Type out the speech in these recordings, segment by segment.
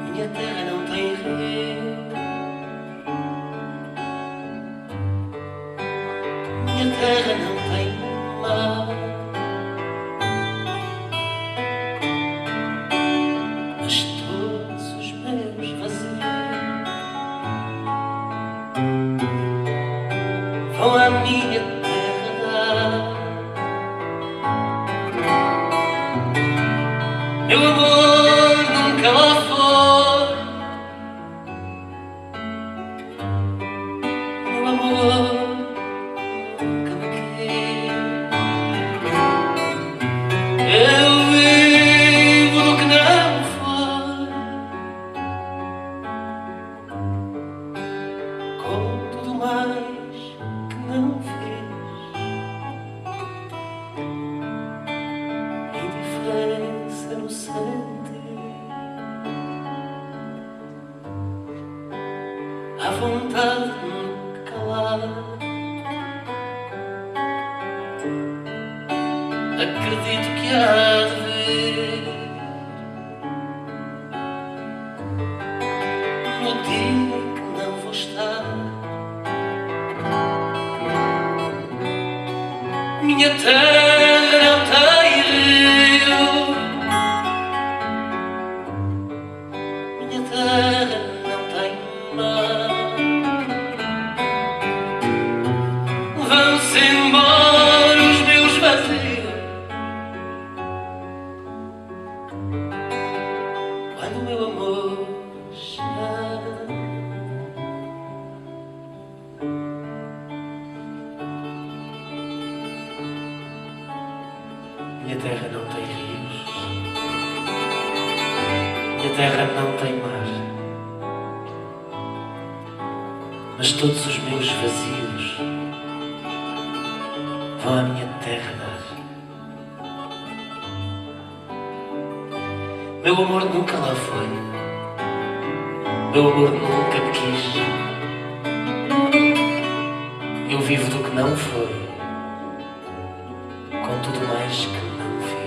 Minha terra não tem rio, minha terra não tem mar, mas todos os meus vazios vão à minha terra dar. Meu amor nunca lá foi, meu amor nunca me quis. Eu vivo do que não foi, com tudo mais que não fiz. Indiferença no sentir, a vontade de me calar. Acredito que há de vir no dia que não vou estar. Minha terra não tem rio, minha terra não tem mar. Vão-se embora os meus vazios quando o meu amor chegar. Minha terra não tem rios, minha terra não tem mar, mas todos os meus vazios vão à minha terra dar. Meu amor nunca lá foi, meu amor nunca me quis. Eu vivo do que não foi, com tudo mais que não fiz.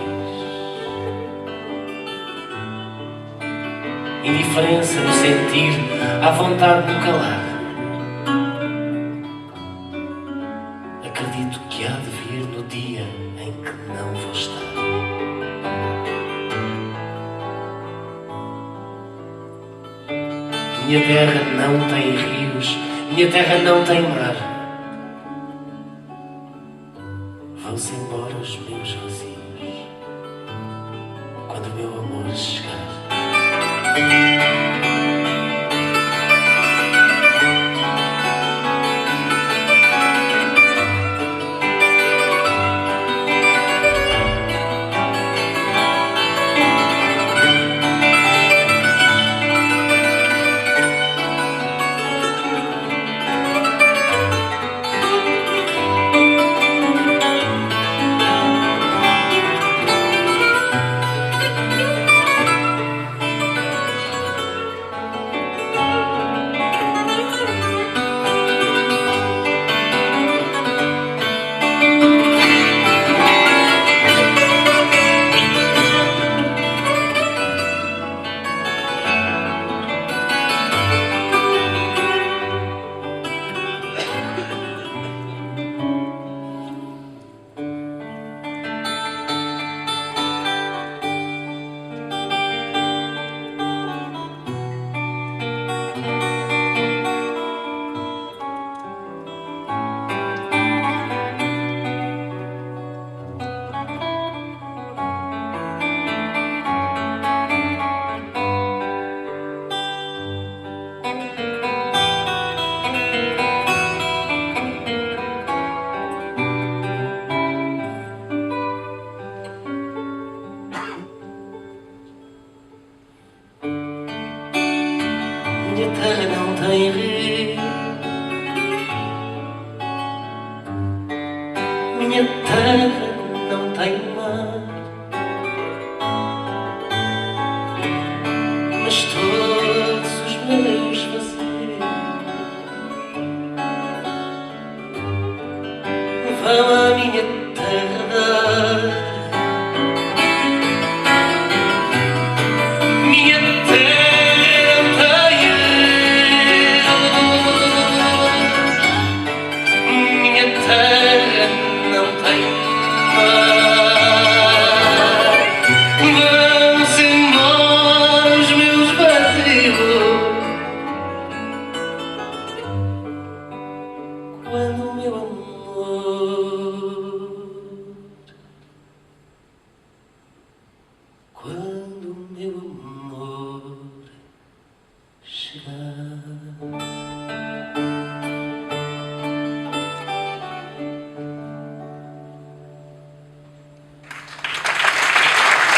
Indiferença no sentir, a vontade no calar. Acredito que há de vir no dia em que não vou estar. Minha terra não tem rios, minha terra não tem mar. Vão-se embora os meus vazios quando o meu amor chegar. Minha terra não tem rio, minha terra não tem mar, mas todos os meus vazios vão à minha terra dar. meu amor chegar.